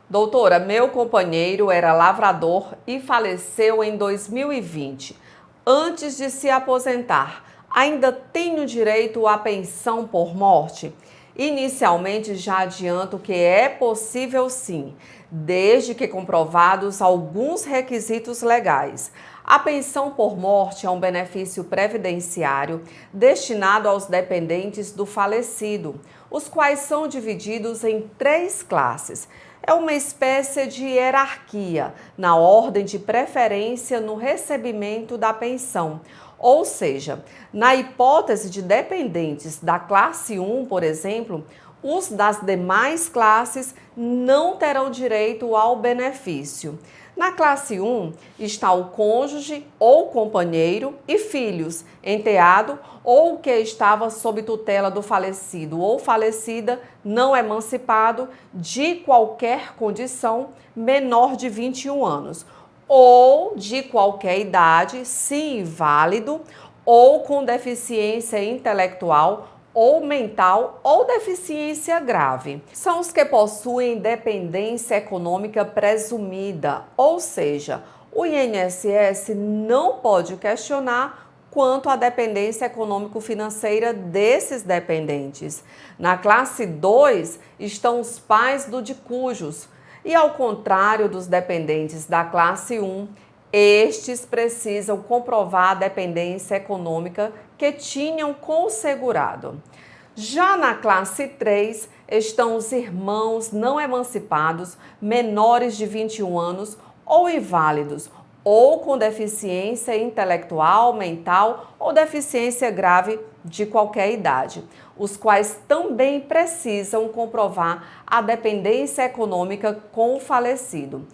Doutora, meu companheiro era lavrador e faleceu em 2020. Antes de se aposentar, ainda tenho direito à pensão por morte? Inicialmente, já adianto que é possível sim, desde que comprovados alguns requisitos legais. A pensão por morte é um benefício previdenciário destinado aos dependentes do falecido, os quais são divididos em três classes. É uma espécie de hierarquia na ordem de preferência no recebimento da pensão. Ou seja, na hipótese de dependentes da classe 1, por exemplo, os das demais classes não terão direito ao benefício. Na classe 1 está o cônjuge ou companheiro e filhos, enteado ou que estava sob tutela do falecido ou falecida, não emancipado, de qualquer condição menor de 21 anos, ou de qualquer idade, se inválido, ou com deficiência intelectual ou mental ou deficiência grave. São os que possuem dependência econômica presumida, ou seja, o INSS não pode questionar quanto à dependência econômico-financeira desses dependentes. Na classe 2 estão os pais do de cujos, e ao contrário dos dependentes da classe 1, estes precisam comprovar a dependência econômica que tinham com o segurado. Já na classe 3 estão os irmãos não emancipados, menores de 21 anos ou inválidos, ou com deficiência intelectual, mental ou deficiência grave de qualquer idade, os quais também precisam comprovar a dependência econômica com o falecido.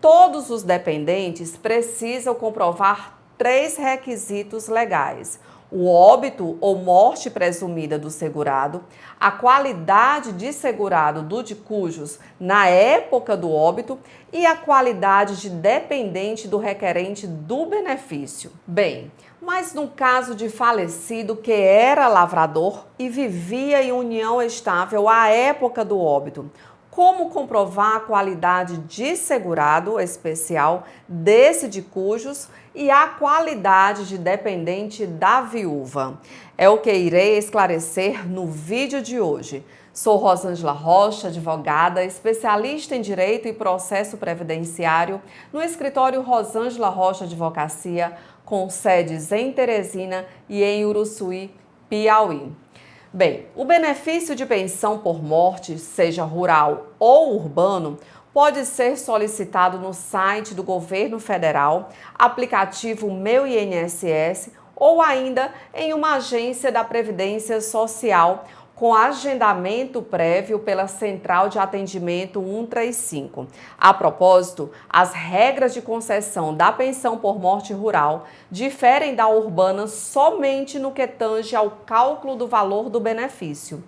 Todos os dependentes precisam comprovar três requisitos legais: o óbito ou morte presumida do segurado, a qualidade de segurado do de cujos na época do óbito e a qualidade de dependente do requerente do benefício. Bem, mas no caso de falecido que era lavrador e vivia em união estável à época do óbito, como comprovar a qualidade de segurado especial desse de cujos e a qualidade de dependente da viúva? É o que irei esclarecer no vídeo de hoje. Sou Rosângela Rocha, advogada, especialista em Direito e Processo Previdenciário no escritório Rosângela Rocha Advocacia, com sedes em Teresina e em Uruçuí, Piauí. Bem, o benefício de pensão por morte, seja rural ou urbano, pode ser solicitado no site do Governo Federal, aplicativo Meu INSS ou ainda em uma agência da Previdência Social com agendamento prévio pela Central de Atendimento 135. A propósito, as regras de concessão da pensão por morte rural diferem da urbana somente no que tange ao cálculo do valor do benefício.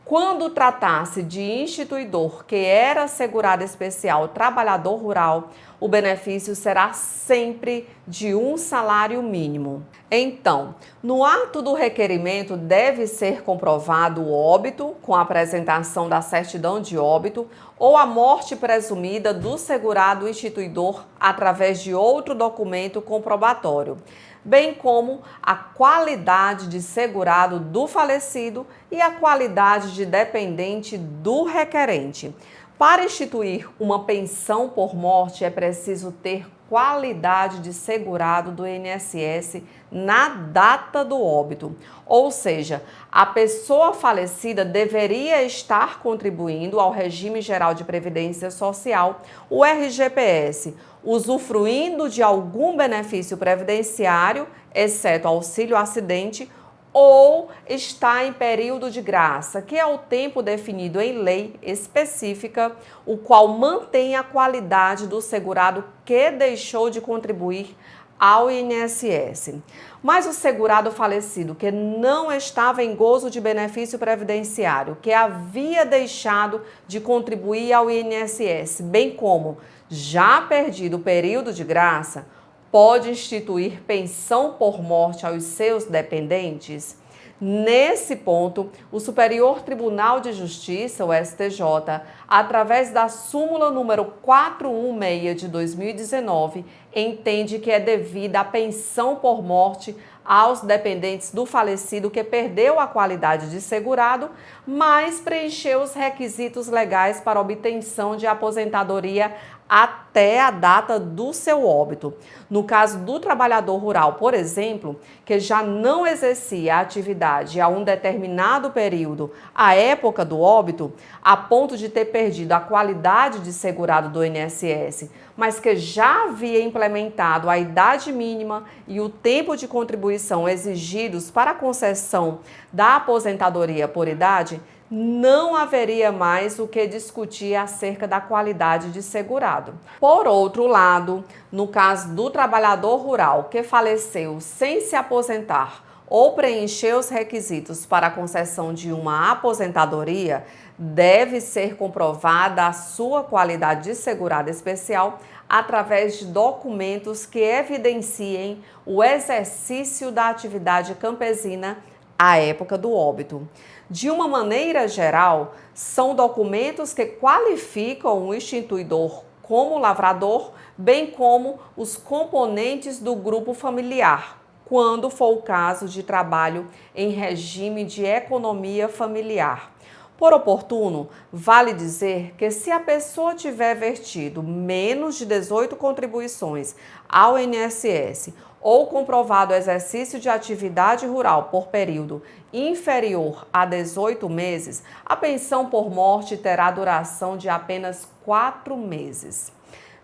Quando tratasse de instituidor que era segurado especial trabalhador rural, o benefício será sempre de um salário mínimo. Então, no ato do requerimento deve ser comprovado o óbito, com a apresentação da certidão de óbito, ou a morte presumida do segurado instituidor através de outro documento comprobatório, bem como a qualidade de segurado do falecido e a qualidade de dependente do requerente. Para instituir uma pensão por morte, é preciso ter qualidade de segurado do INSS na data do óbito. Ou seja, a pessoa falecida deveria estar contribuindo ao Regime Geral de Previdência Social, o RGPS, usufruindo de algum benefício previdenciário, exceto auxílio-acidente, ou está em período de graça, que é o tempo definido em lei específica, o qual mantém a qualidade do segurado que deixou de contribuir ao INSS. Mas o segurado falecido que não estava em gozo de benefício previdenciário, que havia deixado de contribuir ao INSS, bem como já perdido o período de graça, pode instituir pensão por morte aos seus dependentes? Nesse ponto, o Superior Tribunal de Justiça, o STJ, através da súmula número 416 de 2019, entende que é devida a pensão por morte aos dependentes do falecido que perdeu a qualidade de segurado, mas preencheu os requisitos legais para obtenção de aposentadoria até a data do seu óbito. No caso do trabalhador rural, por exemplo, que já não exercia a atividade há um determinado período, à época do óbito, a ponto de ter perdido a qualidade de segurado do INSS, mas que já havia implementado a idade mínima e o tempo de contribuição exigidos para a concessão da aposentadoria por idade, não haveria mais o que discutir acerca da qualidade de segurado. Por outro lado, no caso do trabalhador rural que faleceu sem se aposentar ou preencher os requisitos para a concessão de uma aposentadoria, deve ser comprovada a sua qualidade de segurado especial através de documentos que evidenciem o exercício da atividade campesina à época do óbito. De uma maneira geral, são documentos que qualificam o instituidor como lavrador, bem como os componentes do grupo familiar, quando for o caso de trabalho em regime de economia familiar. Por oportuno, vale dizer que se a pessoa tiver vertido menos de 18 contribuições ao INSS ou comprovado o exercício de atividade rural por período inferior a 18 meses, a pensão por morte terá duração de apenas 4 meses.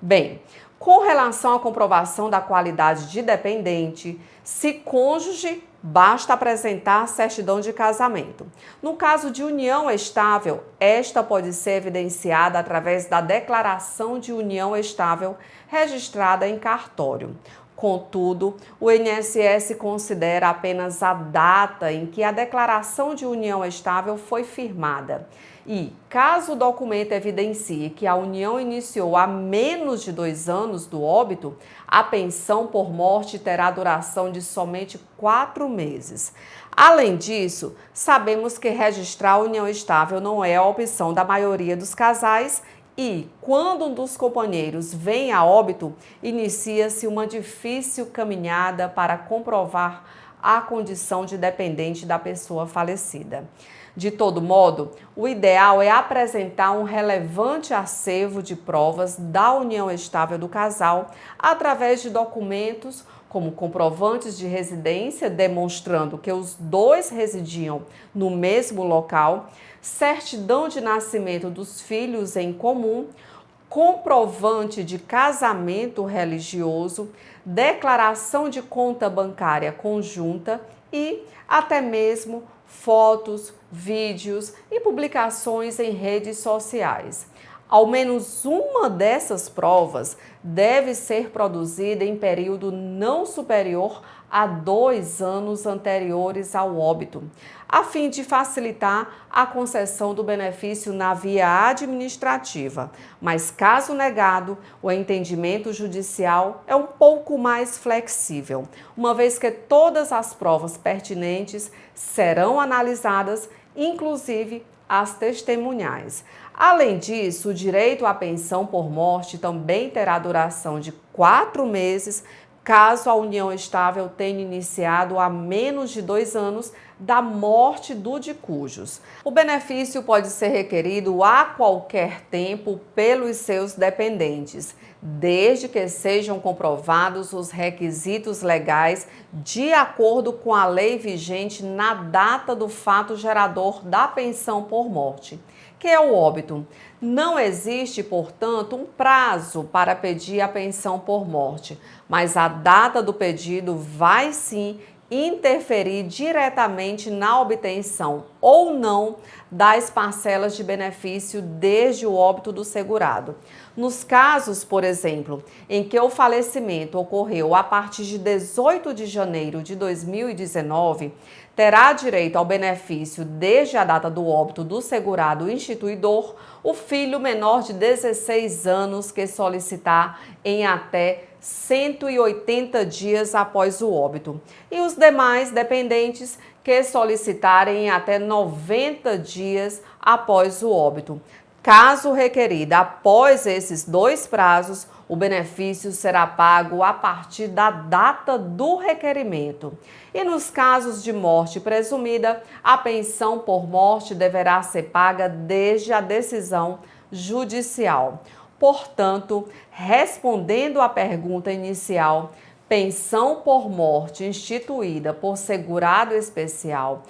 Bem, com relação à comprovação da qualidade de dependente, se cônjuge, basta apresentar a certidão de casamento. No caso de união estável, esta pode ser evidenciada através da declaração de união estável registrada em cartório. Contudo, o INSS considera apenas a data em que a declaração de união estável foi firmada. E, caso o documento evidencie que a união iniciou há menos de 2 anos do óbito, a pensão por morte terá duração de somente 4 meses. Além disso, sabemos que registrar a união estável não é a opção da maioria dos casais e, quando um dos companheiros vem a óbito, inicia-se uma difícil caminhada para comprovar a condição de dependente da pessoa falecida. De todo modo, o ideal é apresentar um relevante acervo de provas da união estável do casal através de documentos como comprovantes de residência, demonstrando que os dois residiam no mesmo local, certidão de nascimento dos filhos em comum, comprovante de casamento religioso, declaração de conta bancária conjunta e até mesmo fotos, vídeos e publicações em redes sociais. Ao menos uma dessas provas deve ser produzida em período não superior a 2 anos anteriores ao óbito, a fim de facilitar a concessão do benefício na via administrativa. Mas, caso negado, o entendimento judicial é um pouco mais flexível, uma vez que todas as provas pertinentes serão analisadas, inclusive as testemunhais. Além disso, o direito à pensão por morte também terá duração de 4 meses, caso a união estável tenha iniciado há menos de 2 anos da morte do de cujos. O benefício pode ser requerido a qualquer tempo pelos seus dependentes, desde que sejam comprovados os requisitos legais de acordo com a lei vigente na data do fato gerador da pensão por morte, que é o óbito. Não existe, portanto, um prazo para pedir a pensão por morte, mas a data do pedido vai sim interferir diretamente na obtenção ou não das parcelas de benefício desde o óbito do segurado. Nos casos, por exemplo, em que o falecimento ocorreu a partir de 18 de janeiro de 2019, terá direito ao benefício desde a data do óbito do segurado instituidor o filho menor de 16 anos que solicitar em até 180 dias após o óbito, e os demais dependentes que solicitarem até 90 dias após o óbito. Caso requerida após esses 2 prazos, o benefício será pago a partir da data do requerimento. E nos casos de morte presumida, a pensão por morte deverá ser paga desde a decisão judicial. Portanto, respondendo à pergunta inicial, pensão por morte instituída por segurado especial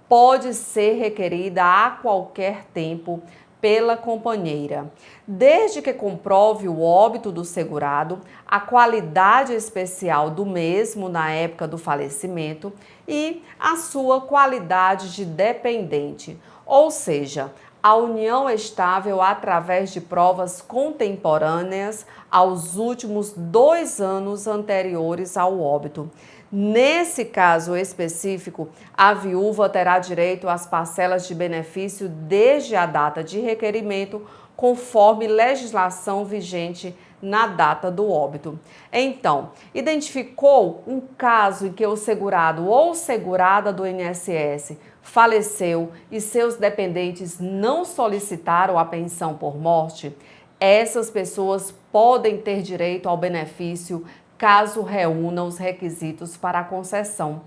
pode ser requerida a qualquer tempo pela companheira, desde que comprove o óbito do segurado, a qualidade especial do mesmo na época do falecimento e a sua qualidade de dependente, ou seja, a união estável através de provas contemporâneas aos últimos 2 anos anteriores ao óbito. Nesse caso específico, a viúva terá direito às parcelas de benefício desde a data de requerimento, conforme legislação vigente na data do óbito. Então, identificou um caso em que o segurado ou segurada do INSS faleceu e seus dependentes não solicitaram a pensão por morte? Essas pessoas podem ter direito ao benefício caso reúna os requisitos para a concessão.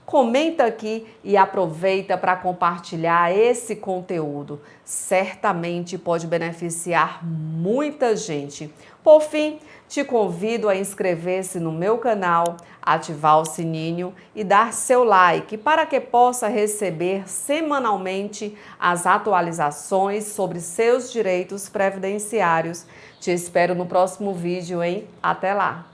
Comenta aqui e aproveita para compartilhar esse conteúdo. Certamente pode beneficiar muita gente. Por fim, te convido a inscrever-se no meu canal, ativar o sininho e dar seu like para que possa receber semanalmente as atualizações sobre seus direitos previdenciários. Te espero no próximo vídeo, hein? Até lá!